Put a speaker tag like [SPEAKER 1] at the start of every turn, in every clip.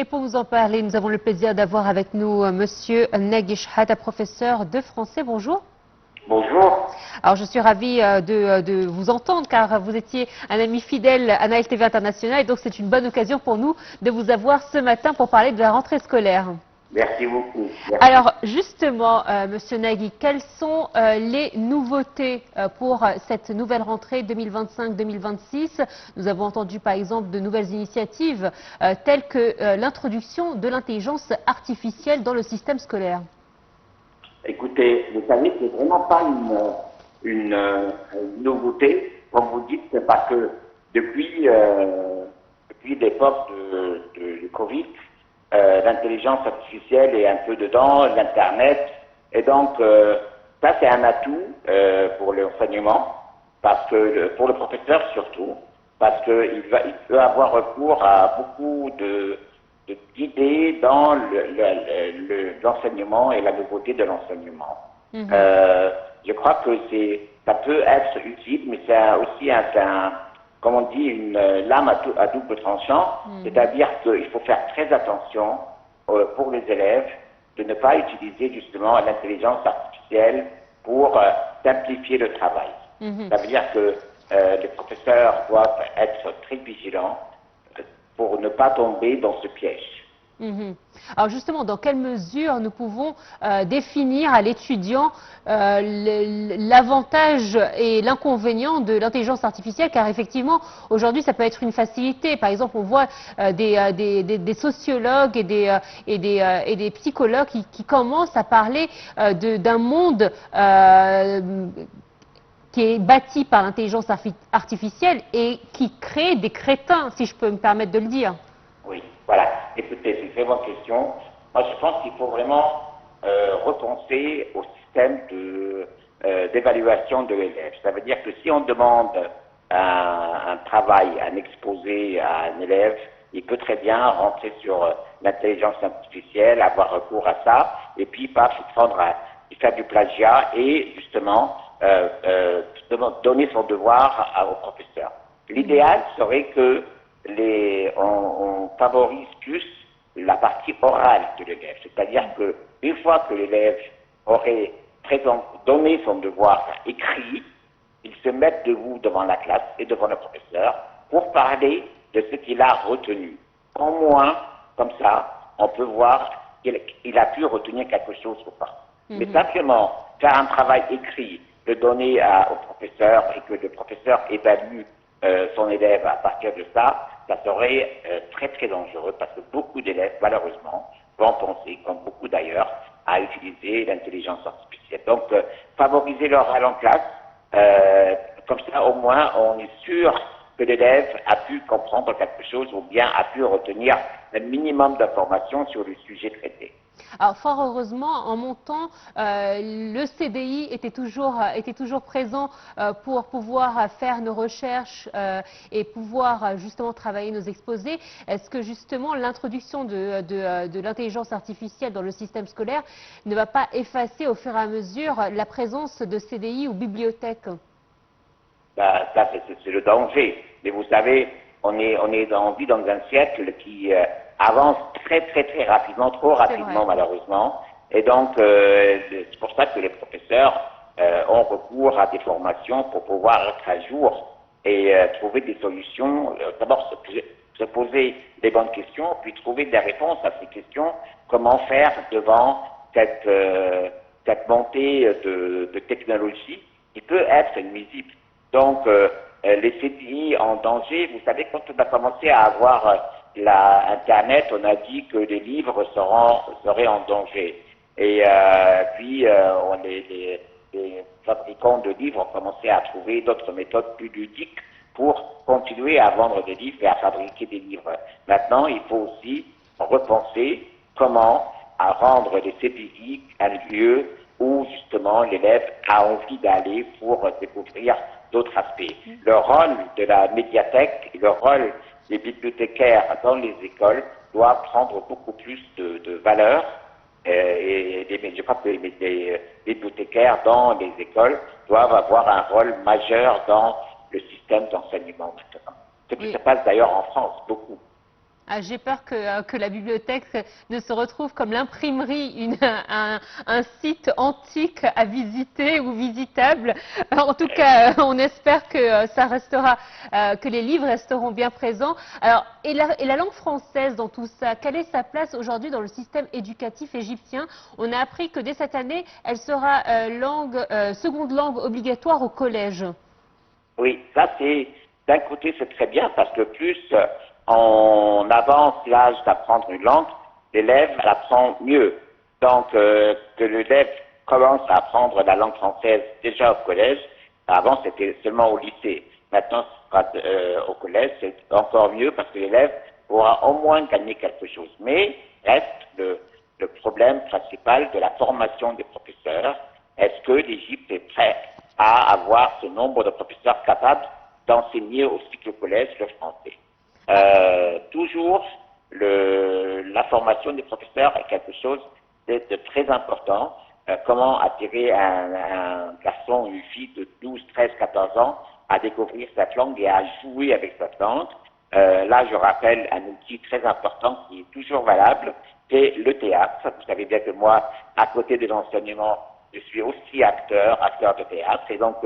[SPEAKER 1] pour nous en parler, nous avons le plaisir d'avoir avec nous Monsieur Nagui Chehata, professeur de français. Bonjour.
[SPEAKER 2] Bonjour.
[SPEAKER 1] Alors je suis ravie de vous entendre car vous étiez un ami fidèle à Naël TV International et donc c'est une bonne occasion pour nous de vous avoir ce matin pour parler de la rentrée scolaire.
[SPEAKER 2] Merci beaucoup. Merci.
[SPEAKER 1] Alors justement, Monsieur Nagui, quelles sont les nouveautés pour cette nouvelle rentrée 2025-2026? Nous avons entendu par exemple de nouvelles initiatives telles que l'introduction de l'intelligence artificielle dans le système scolaire.
[SPEAKER 2] Écoutez, vous savez, c'est vraiment pas une nouveauté, comme vous dites, parce que depuis l'époque du Covid, l'intelligence artificielle est un peu dedans, l'Internet, et donc ça c'est un atout pour l'enseignement, parce que pour le professeur surtout, parce qu'il peut avoir recours à beaucoup d'idées dans l'enseignement et la nouveauté de l'enseignement. Je crois que ça peut être utile, mais c'est aussi comme on dit, une lame à double tranchant, c'est-à-dire qu'il faut faire très attention pour les élèves de ne pas utiliser justement l'intelligence artificielle pour simplifier le travail. Ça veut dire que les professeurs doivent être très vigilants pour ne pas tomber dans ce piège.
[SPEAKER 1] Alors justement, dans quelle mesure nous pouvons définir à l'étudiant l'avantage et l'inconvénient de l'intelligence artificielle, car effectivement, aujourd'hui, ça peut être une facilité. Par exemple, on voit des sociologues et des psychologues qui commencent à parler d'un monde qui est bâti par l'intelligence artificielle et qui crée des crétins, si je peux me permettre de le dire.
[SPEAKER 2] Oui, voilà. Écoutez, c'est une très bonne question. Moi, je pense qu'il faut vraiment repenser au système d'évaluation de l'élève. Ça veut dire que si on demande un travail, un exposé à un élève, il peut très bien rentrer sur l'intelligence artificielle, avoir recours à ça, et puis faire du plagiat et justement donner son devoir au professeur. L'idéal serait que on favorise plus la partie orale de l'élève, c'est-à-dire qu'une fois que l'élève aurait donné son devoir écrit, il se met debout devant la classe et devant le professeur pour parler de ce qu'il a retenu. Au moins, comme ça, on peut voir qu'il a pu retenir quelque chose ou pas. Mais simplement faire un travail écrit, le donner au professeur et que le professeur évalue son élève à partir de ça, ça serait très très dangereux parce que beaucoup d'élèves, malheureusement, vont penser, comme beaucoup d'ailleurs, à utiliser l'intelligence artificielle. Donc, favoriser l'oral en classe, comme ça au moins on est sûr que l'élève a pu comprendre quelque chose ou bien a pu retenir un minimum d'informations sur le sujet traité.
[SPEAKER 1] Alors fort heureusement, en mon temps, le CDI était toujours présent pour pouvoir faire nos recherches et pouvoir justement travailler nos exposés. Est-ce que justement l'introduction de l'intelligence artificielle dans le système scolaire ne va pas effacer au fur et à mesure la présence de CDI ou bibliothèques?
[SPEAKER 2] Ça c'est le danger. Mais vous savez, on vit dans un siècle qui avance très très très rapidement, trop rapidement malheureusement. Et donc, c'est pour ça que les professeurs ont recours à des formations pour pouvoir être à jour et trouver des solutions. D'abord, se poser des bonnes questions, puis trouver des réponses à ces questions. Comment faire devant cette montée de technologie qui peut être nuisible. Donc, les CDI en danger, vous savez, quand on a commencé à avoir Internet, on a dit que les livres seraient en danger. Et puis, les fabricants de livres ont commencé à trouver d'autres méthodes plus ludiques pour continuer à vendre des livres et à fabriquer des livres. Maintenant, il faut aussi repenser comment à rendre les CDI un lieu où justement l'élève a envie d'aller pour découvrir d'autres aspects. Le rôle de la médiathèque, le rôle des bibliothécaires dans les écoles doit prendre beaucoup plus de valeur et je crois que les bibliothécaires dans les écoles doivent avoir un rôle majeur dans le système d'enseignement maintenant. Ce qui se passe d'ailleurs en France, beaucoup.
[SPEAKER 1] Ah, j'ai peur que la bibliothèque ne se retrouve comme l'imprimerie, un site antique à visiter ou visitable. En tout cas, on espère que ça restera, que les livres resteront bien présents. Alors, et la langue française dans tout ça, quelle est sa place aujourd'hui dans le système éducatif égyptien? On a appris que dès cette année, elle sera seconde langue obligatoire au collège.
[SPEAKER 2] Oui, ça c'est, d'un côté c'est très bien parce que plus on avance l'âge d'apprendre une langue, l'élève l'apprend mieux. Donc que l'élève commence à apprendre la langue française déjà au collège, avant c'était seulement au lycée. Maintenant au collège c'est encore mieux parce que l'élève pourra au moins gagner quelque chose. Mais reste le problème principal de la formation des professeurs. Est-ce que l'Égypte est prête à avoir ce nombre de professeurs capables d'enseigner au cycle collège le français? Toujours, la formation des professeurs est quelque chose de très important. Comment attirer un garçon ou une fille de 12, 13, 14 ans à découvrir cette langue et à jouer avec cette langue? Là, je rappelle un outil très important qui est toujours valable, c'est le théâtre. Vous savez bien que moi, à côté de l'enseignement, je suis aussi acteur de théâtre. Et donc,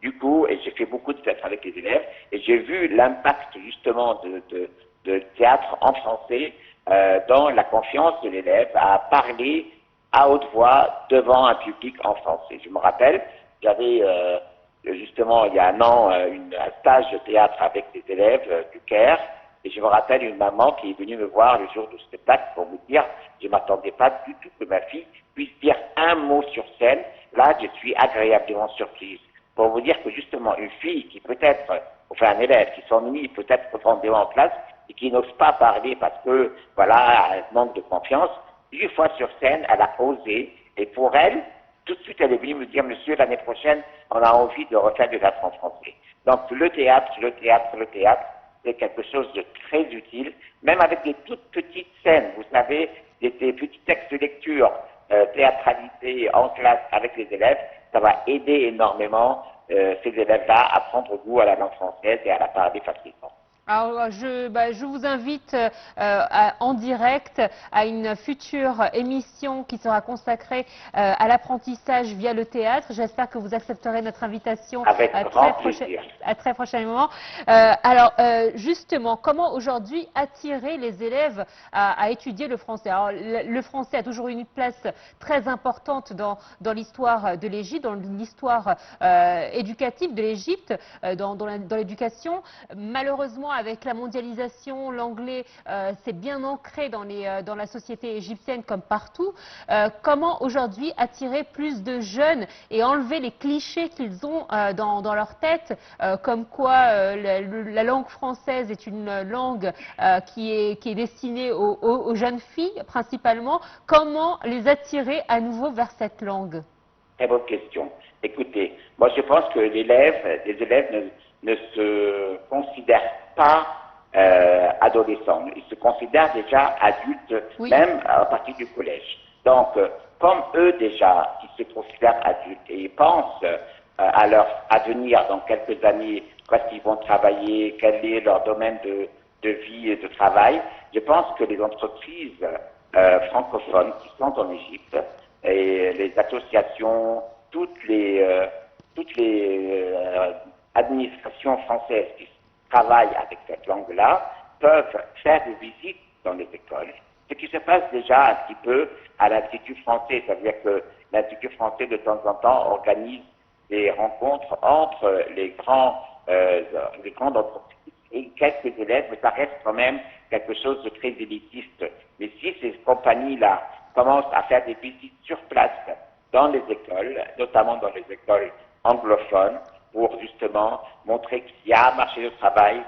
[SPEAKER 2] du coup, et j'ai fait beaucoup de théâtre avec les élèves, et j'ai vu l'impact justement de théâtre en français dans la confiance de l'élève à parler à haute voix devant un public en français. Je me rappelle, j'avais justement il y a un an un stage de théâtre avec des élèves du Caire, et je me rappelle une maman qui est venue me voir le jour du spectacle pour me dire, je ne m'attendais pas du tout que ma fille puisse dire un mot sur scène. Là, je suis agréablement surprise. Pour vous dire que justement, une fille qui peut-être, enfin un élève qui s'ennuie peut-être profondément en classe et qui n'ose pas parler parce que, voilà, elle manque de confiance, une fois sur scène, elle a osé, et pour elle, tout de suite, elle est venue me dire, monsieur, l'année prochaine, on a envie de refaire du théâtre en français. Donc, le théâtre, c'est quelque chose de très utile, même avec des toutes petites scènes, vous savez, des petits textes de lecture théâtralisés en classe avec les élèves, ça va aider énormément ces élèves-là à prendre goût à la langue française et à la parler facilement.
[SPEAKER 1] Alors, je vous invite en direct à une future émission qui sera consacrée à l'apprentissage via le théâtre. J'espère que vous accepterez notre invitation
[SPEAKER 2] Avec grand plaisir.
[SPEAKER 1] À très prochainement. Justement, comment aujourd'hui attirer les élèves à étudier le français? Alors, le français a toujours eu une place très importante dans l'histoire de l'Égypte, dans l'histoire éducative de l'Égypte, dans l'éducation. Malheureusement, avec la mondialisation, l'anglais s'est bien ancré dans la société égyptienne comme partout. Comment aujourd'hui attirer plus de jeunes et enlever les clichés qu'ils ont dans leur tête, comme quoi la langue française est une langue qui est destinée aux jeunes filles principalement? Comment les attirer à nouveau vers cette langue?
[SPEAKER 2] Très bonne question. Écoutez, moi je pense que les élèves ne se considèrent pas adolescents, ils se considèrent déjà adultes, oui, même à partir du collège. Donc, comme eux déjà, ils se considèrent adultes et ils pensent à leur avenir dans quelques années, quand ils vont travailler, quel est leur domaine de vie et de travail, je pense que les entreprises francophones qui sont en Égypte et les associations, toutes les administrations françaises qui travaillent avec cette langue-là peuvent faire des visites dans les écoles. Ce qui se passe déjà un petit peu à l'Institut français, c'est-à-dire que l'Institut français de temps en temps organise des rencontres entre les grandes entreprises et quelques élèves, mais ça reste quand même quelque chose de très élitiste. Mais si ces compagnies-là commencent à faire des visites sur place dans les écoles, notamment dans les écoles anglophones, pour justement montrer qu'il y a un marché de travail,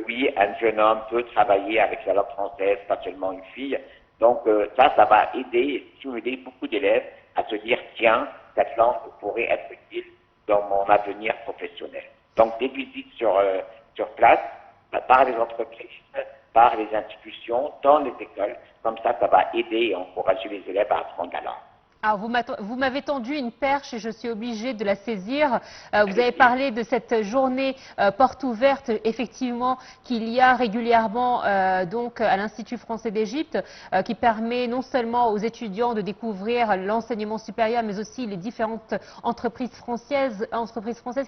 [SPEAKER 2] oui, un jeune homme peut travailler avec la langue française, pas seulement une fille. Donc ça va aider et stimuler beaucoup d'élèves à se dire, tiens, cette langue pourrait être utile dans mon avenir professionnel. Donc des visites sur place, par les entreprises, par les institutions, dans les écoles, comme ça va aider et encourager les élèves à apprendre la langue.
[SPEAKER 1] Alors, vous m'avez tendu une perche et je suis obligée de la saisir. Vous avez parlé de cette journée porte ouverte, effectivement, qu'il y a régulièrement donc à l'Institut français d'Égypte, qui permet non seulement aux étudiants de découvrir l'enseignement supérieur, mais aussi les différentes entreprises françaises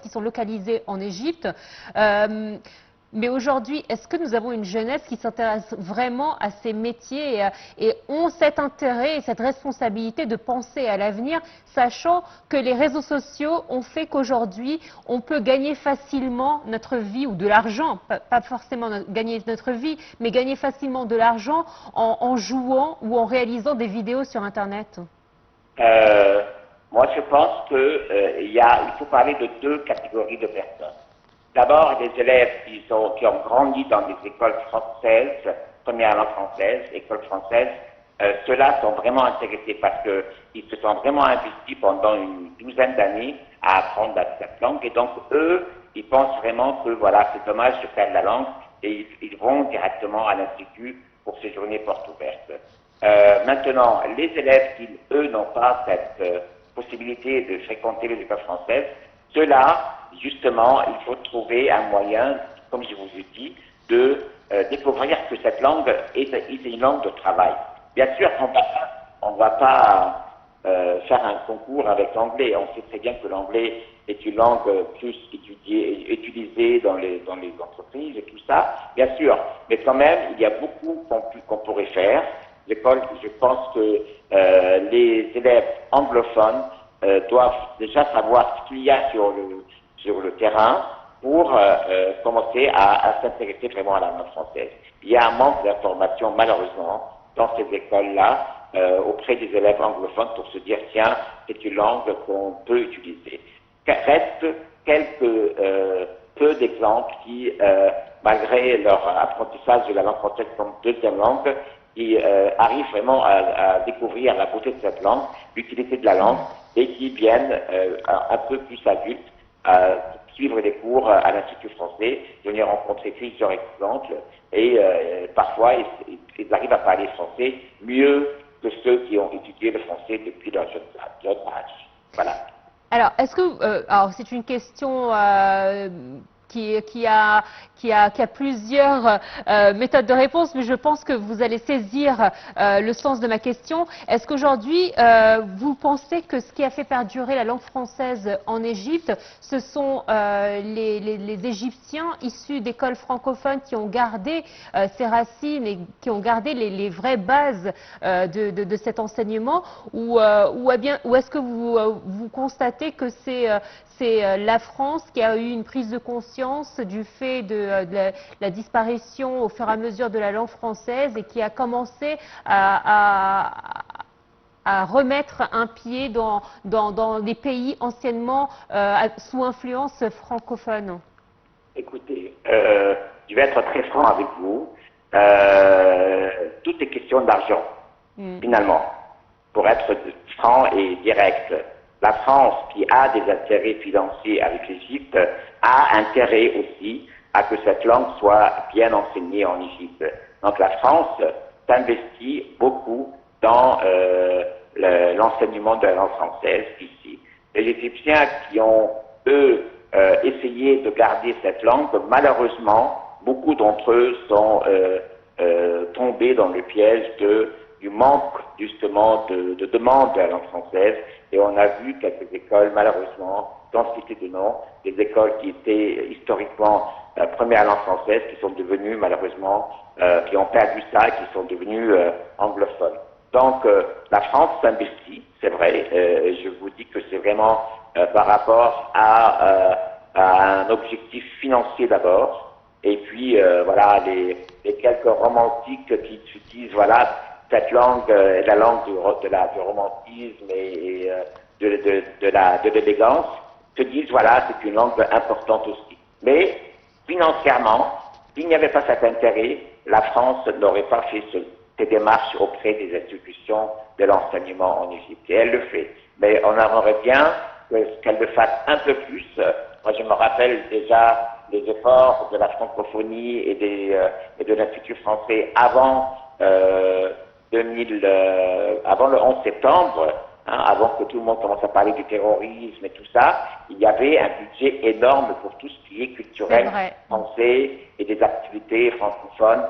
[SPEAKER 1] qui sont localisées en Égypte. Mais aujourd'hui, est-ce que nous avons une jeunesse qui s'intéresse vraiment à ces métiers et ont cet intérêt et cette responsabilité de penser à l'avenir, sachant que les réseaux sociaux ont fait qu'aujourd'hui, on peut gagner facilement notre vie ou de l'argent, pas forcément gagner notre vie, mais gagner facilement de l'argent en jouant ou en réalisant des vidéos sur Internet?
[SPEAKER 2] Moi, je pense qu'il faut parler de deux catégories de personnes. D'abord, des élèves qui ont grandi dans des écoles françaises, première langue française, école française, ceux-là sont vraiment intéressés parce qu'ils se sont vraiment investis pendant une douzaine d'années à apprendre cette langue et donc eux, ils pensent vraiment que voilà, c'est dommage de perdre la langue et ils vont directement à l'institut pour séjourner porte ouverte. Maintenant, les élèves qui, eux, n'ont pas cette possibilité de fréquenter les écoles françaises, ceux-là, justement, il faut trouver un moyen, comme je vous ai dit, de découvrir que cette langue est une langue de travail. Bien sûr, on ne va pas faire un concours avec l'anglais. On sait très bien que l'anglais est une langue plus utilisée dans les entreprises et tout ça, bien sûr. Mais quand même, il y a beaucoup qu'on pourrait faire. L'école, je pense que les élèves anglophones doivent déjà savoir ce qu'il y a sur le terrain pour commencer à s'intéresser vraiment à la langue française. Il y a un manque d'information, malheureusement, dans ces écoles-là, auprès des élèves anglophones pour se dire, tiens, c'est une langue qu'on peut utiliser. Reste quelques peu d'exemples qui, malgré leur apprentissage de la langue française comme deuxième langue, qui arrivent vraiment à découvrir la beauté de cette langue, l'utilité de la langue, et qui viennent un peu plus adultes à suivre des cours à l'Institut français. J'en ai rencontré plusieurs exemples, et parfois ils arrivent à parler français mieux que ceux qui ont étudié le français depuis leur jeune âge. Voilà.
[SPEAKER 1] Alors, est-ce que, alors c'est une question qui a plusieurs méthodes de réponse, mais je pense que vous allez saisir le sens de ma question. Est-ce qu'aujourd'hui, vous pensez que ce qui a fait perdurer la langue française en Égypte, ce sont les Égyptiens issus d'écoles francophones qui ont gardé ces racines et qui ont gardé les vraies bases de cet enseignement, ou est-ce que vous constatez que c'est la France qui a eu une prise de conscience du fait de la disparition au fur et à mesure de la langue française et qui a commencé à remettre un pied dans des pays anciennement sous influence francophone?
[SPEAKER 2] Écoutez, je vais être très franc avec vous. Tout est question d'argent, finalement. Pour être franc et direct, la France, qui a des intérêts financiers avec l'Égypte, a intérêt aussi à que cette langue soit bien enseignée en Égypte. Donc la France s'investit beaucoup dans l'enseignement de la langue française ici. Les Égyptiens qui ont, eux, essayé de garder cette langue, malheureusement, beaucoup d'entre eux sont tombés dans le piège du manque justement de demande de la langue française, et on a vu quelques écoles, malheureusement, sans citer de nom, des écoles qui étaient historiquement première langue française, qui sont devenues malheureusement, qui ont perdu ça, et qui sont devenues anglophones. Donc la France s'investit, c'est vrai, je vous dis que c'est vraiment par rapport à un objectif financier d'abord, et puis voilà, les quelques romantiques qui se disent, voilà, cette langue est la langue du romantisme et de l'élégance, se disent, voilà, c'est une langue importante aussi. Mais financièrement, s'il n'y avait pas cet intérêt, la France n'aurait pas fait ces démarches auprès des institutions de l'enseignement en Égypte. Et elle le fait. Mais on aimerait bien qu'elle le fasse un peu plus. Moi, je me rappelle déjà les efforts de la francophonie et de l'Institut français avant le 11 septembre, avant que tout le monde commence à parler du terrorisme et tout ça, il y avait un budget énorme pour tout ce qui est culturel français et des activités francophones,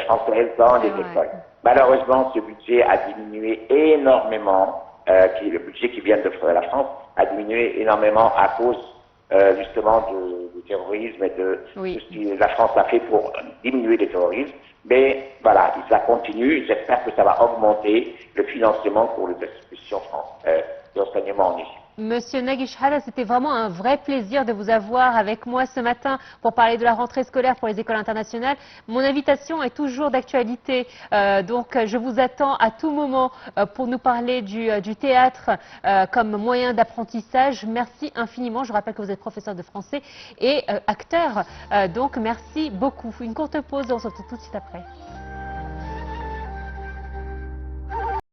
[SPEAKER 2] françaises dans les écoles. Malheureusement, ce budget a diminué énormément, le budget qui vient de la France a diminué énormément à cause justement du terrorisme et de tout ce que la France a fait pour diminuer le terrorisme. Mais voilà, ça continue. J'espère que ça va augmenter le financement pour les institutions d'enseignement en Égypte.
[SPEAKER 1] Monsieur Nagui Chehada, c'était vraiment un vrai plaisir de vous avoir avec moi ce matin pour parler de la rentrée scolaire pour les écoles internationales. Mon invitation est toujours d'actualité, donc je vous attends à tout moment pour nous parler du théâtre comme moyen d'apprentissage. Merci infiniment. Je rappelle que vous êtes professeur de français et acteur, donc merci beaucoup. Une courte pause et on se retrouve tout de suite après.